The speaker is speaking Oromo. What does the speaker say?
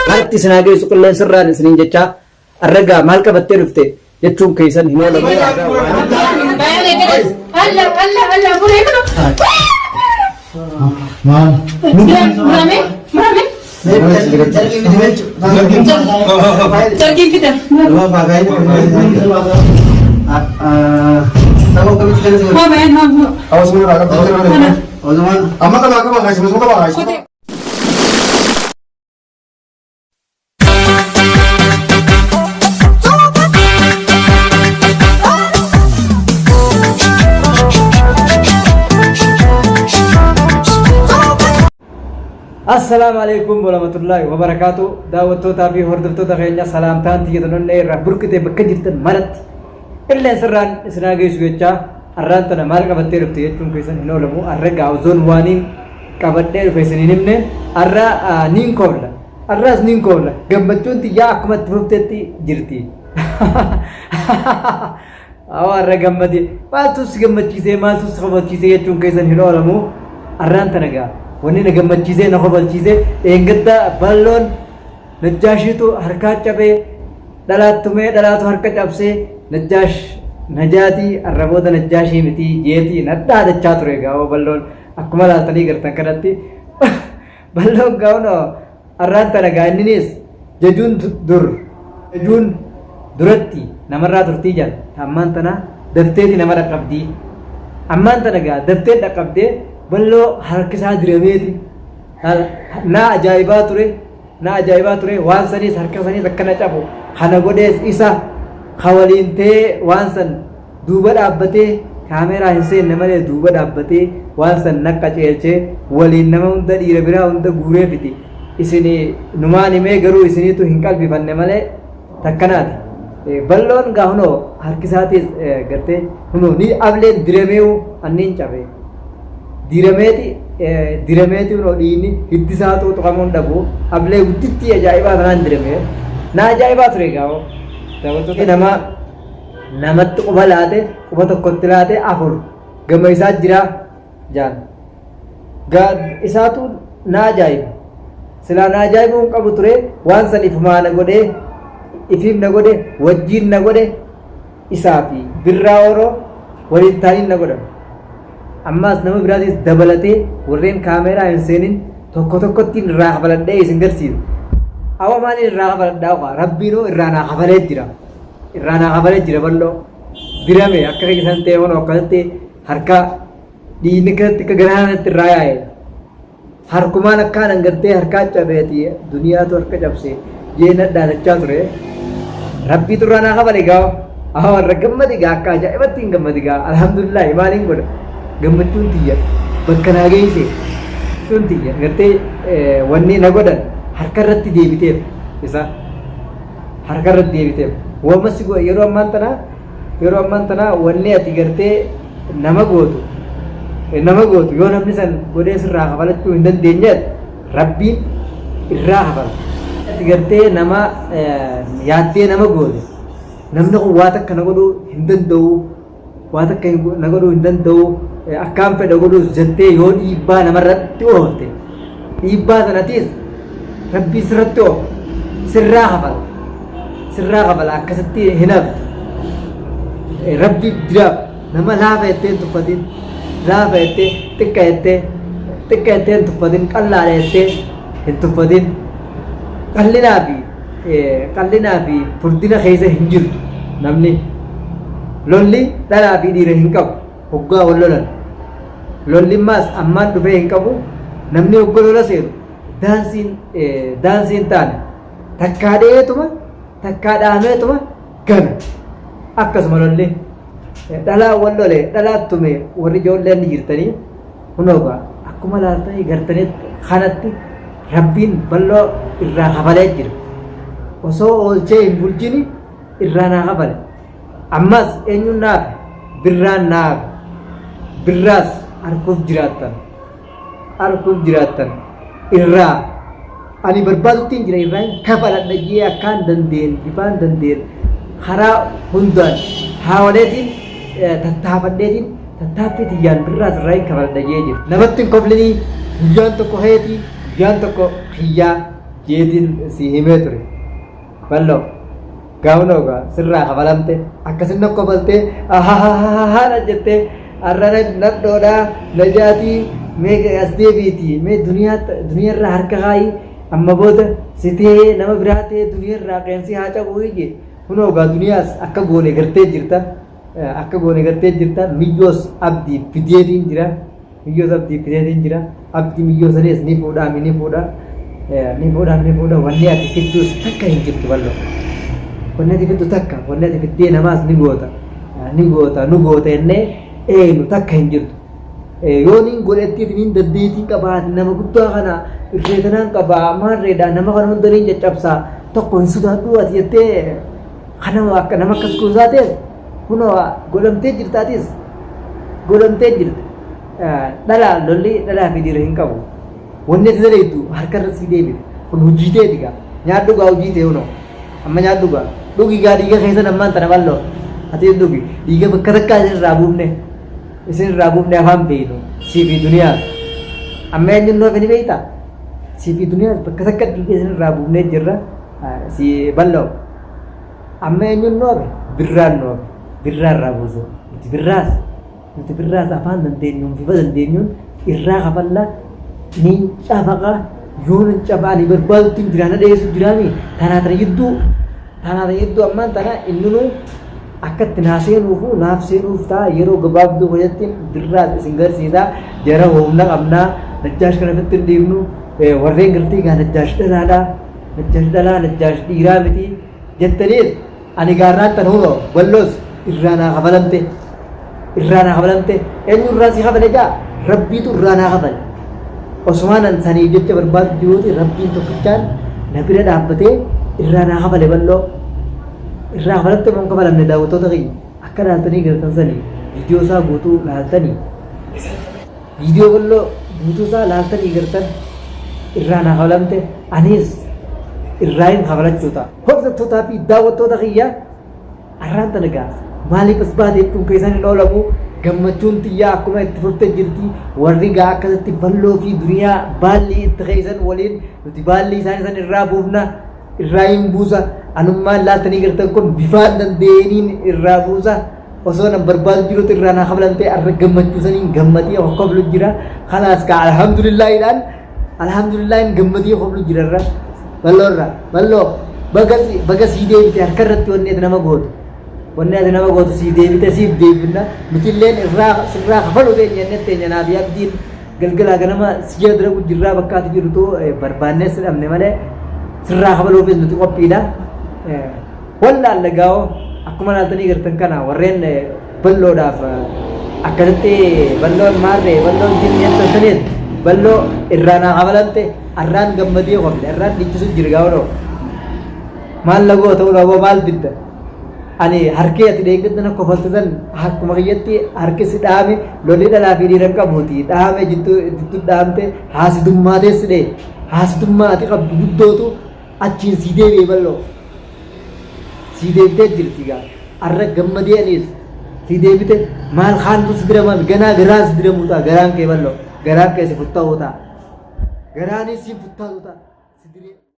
Maalti isinaa geessu qilleensa irraan isiniin jecha arragaa maal qabattee dhufte jechuun keessan hin oolamu. Assalamualaikum warahmatullahi wabarakatuh. Daawwattoota fi hordoftoota keenya salaamtaan xiyyeeffannoo irraa burqitee bakka jirtan maratti qilleensa irraan isinaa geessu jecha arraan tana maal qabattee dhufte jechuun keessan hin oolamu. Arragaa ozoon waaniin qabadhee dhufe isiniin himne arraa niin koobla. Arraas niin koobla. Gammachuun xiyyaa akkuma itti fufteetti jirti. Arra gammade maaltu si gammachiisee maaltu si qabachiisee jechuun keessan hin oolamu. Arraan tana gaa wanni na gammachiisee na qabachiisee eeggatta balloon najjaashiitu harkaa cabee dhalaattumee dhalaatu harka cabsee najjaash najaatii arraboota najjaashii miti jeetii nadhaa dachaa ture gaa'oo balloon akkuma laaltanii gartan kanatti balloon gaa'oo arraan tana gaa inninis jejuun duratti namarraa turtii jaan ammaan tana dafteeti nama dhaqqabdii ammaan tana gaa daftee dhaqqabdee ballo harkisaa dirameeti na ajaa'ibaa ture waan sanis harka sanis akkana cabu kana godhees isa hawaliin ta'ee waan san duuba dhaabbatee kaameeraa hin seenne malee duuba dhaabbatee waan san naqqa ceelchee waliin nama hunda dhiira biraa hunda guuree fiti isini numaan himee garuu isiniitu hin qalbifanne malee takkanaati balloon gaa hunoo harkisaatis gartee hunoo ni ableen dirameewu anniin cabee dirameeti unoo dhiini hiddisaatu tuqamuun dhabu ablee gudditti ajaa'ibaa tanaan dirame na ajaa'ibaa ture gaa'oo dabaltoota namatti quba laate quba tokkotti laate afur gama isaa jira jaan isaatu na ajaa'iba silaa na ajaa'ibuu hin qabu ture waan san ifumaa na godhee ifiif na godhe wajjiin na godhe isaa fi birraa oroo waliin taaniin na godhan ammaas nama biraatis dabalatee warreen kaameeraa hin seenin tokkotti irraa kafaladhee isin garsiisu. Awa maaliin irraa kafaladhaa qofa rabbiinoo irraa naa kafalee jira balloo dirame akka keessan ta'e waan akkasatti harka dhiinni keessatti akka garaanatti irraa yaa'e harkumaan akkaan hangartee harkaa cabeeti duniyaatu harka cabse jeena dhaanachaa ture rabbiitu irraa naa kafale gaa warra gammadi gaa akka ajaa'ibatti hin gammadi gaa alhamdulillahi maaliin godha gammachuun tiyya bakka naa geesse gammachuun tiyya gartee wanni na godhan harka irratti deebiteef isa harka irratti deebiteef wamma si godhe yeroo ammaan tanaa wanni ati gartee nama gootu yoo namni san godhee sirraa kafalachuu hin dandeenyeet rabbiin irraa kafala ati gartee nama yaaddee nama goote namni kun waa takka na godhuu hin danda'u akkaan fedha godhuus jettee yoo dhiibbaa namarratti oofte dhiibbaa sanatiis rabbii sirratti oofa sirraa kafala akkasitti hin hafte rabbii diraaf nama laafa jettee hin tuffatin laafa jettee xiqqa jettee hin tuffatin qallaadha jettee hin tuffatin qallinaa fi furdina keessa hin jirtu namni lolli dhalaa fi dhiira hin qabu hoggaa wal lolan lollimmaas ammaan dhufee hin qabu namni hogga lola seenu daansiin taane takkaa dhaameetuma gana akkasuma lolli dhalaa wal lole dhalaattume warri ijoolleen jirtanii hunoogaa akkuma laaltanii gartanitti kanatti rabbiin balloo irraa kafalee jira osoo oolchee hin bulchini irraa naa kafale ammas eenyuun naafe birraan naafe birraas arguuf jiraattan irraa ani barbaaduttiin jira irraa kafaladha jee akkaan dandeen bifaan dandeen karaa hundaan haawaleetiin tattaafadheetiin tattaaffii tiyyaan birraas irraa hin kafaldhagee jiru namatti hin koflinii guyyaan tokko heetii guyyaan tokko hiyyaa jeetiin si himee ture bal'oo gaafnoogaa sirraa kafalamte akkasin nakko baltee haadha jettee arrana nadhoodhaa najaatii mee as deebiitii mee duniyaarraa harka kaayii amma booda sitee nama biraa ta'ee duniyaarraa qeensi haa cabuu ije kunoogaa duniyaas akka goone gartee jirta miyyoos abdii fideetiin jira abdii miyyoo sanees ni fuudhaa wanni ati fidduus takka hin jirtu bal'oo wanni ati fiddu takka wanni ati fiddee namaas ni goota ennee eenu takka hin jirtu yooniin godhettiitiin hin dandeetii qabaate nama guddaa kana irreetanaan qabaa maarreedhaa nama kana hundanii caccabsaa tokko hin sodaadhuu ati jettee kanama akka nama akkas kuusaa ta'e kunoo godhamtee jirta dhalaa lolli dhalaa fi dhiira hin qabu wanni ati daleettu harkarra sii deebite kun hojii ta'eeti gaa nyaadhugaa hojii ta'e hunoo amma nyaadhugaa dhugi gaa dhiiga keessa nammaan tana bal'oo ati dhugi dhiiga bakka takkaa isin irraa buufne afaan beeynu siifi duniyaa amma eenyunnoo fini beeyta siifi duniyaa bakka takka dhiiga isin irraa buufnee jirra si bal'oo amma eenyunnoo birraan irraa buusu nuti birraas afaan dandeenyuun bifa dandeenyuun irraa kafalla ni cafaqa yoo nan cafaanii barbaadutti hin jiraana dheessu jiraanii tanaatana jidduu ammaan tana innunu akkatti naaf seenuuf ta'a yeroo gabaabduu hoyyatti birraas isin garsiisaa jara humna qabnaa najjaash kana fitti hin dhiibnu warreen gartee gaa najjaash najjaash dhiiraa miti jettaniif ani gaarraan tan hunoo balloos irraa naa kafalamte eenyu irraa si kafale jaa rabbiitu irraa naa kafale osumaanan sanii jecha barbaadu jiruuti rabbiin tokkichaan na bira dhaabbatee irraa naa kafale balloo irraa kafalatte moo kafalamne daawwattoota keenya akka laaltanii gartan sanii viidiyoo isaa guutuu laaltanii viidiyoo balloo guutuu isaa laaltanii gartan irraa naa kafalamte anis irraa hin kafalachuu ta'a hordoftoota fi daawwattoota kiyya arraan tana gaa maaliif as baatee kun keessan hin oolamu gammachuun xiyyaa akkuma itti furte jirti warri gaa akkasitti balloo fi duniyaa baalli itti keessan waliin nuti baalli isaan irraa buufna irraa hin buusa anummaan laaltanii gartan kun bifaan dandeenyiin irraa buusa osoo nan barbaadu jirutti irraa naa kafalamtee arra gammachuu saniin gammadii hokoblu jira kanaas kaa alhamdulillah gammadii hokoblu jira irra balloo baga sii deebite harka irratti wanni ati nama gootu sii deebite siif deebinna nutilleen sirraa kafalu teenya naaf abdiin galgalaa ganama siyya dira jirraa bakka ati jirtu barbaannees dhabne malee sirraa kafaluufis nuti qophiidha wallaan lagaa'oo akkuma laaltanii gartan kana warreen balloodhaaf akkasitti balloon maarree balloon jinni attantaniis balloo irraa naa kafalamte arraan gammadii qofle arraan dhichisu jirgaa'oo maal lagoo ta'uu dhaboo maal bidda ani harkee ati deeggaddana kofaltisan akkuma kiyyatti harki si dhaame lolli dhalaa fi dhiiran qabuuti dhaame jittuu dhaamte haasidummaatee sidhee haasidummaa ati qabdu guddootu achiin sii deebi'e balloo sii deebitee jirti gaa arra gammadee anis sii deebite maal haantu si diraman ganaa garaan si diramu ta'a garaan kee balloo garaan kee si futtaa'u ta'a garaanis si futtaa'u ta'a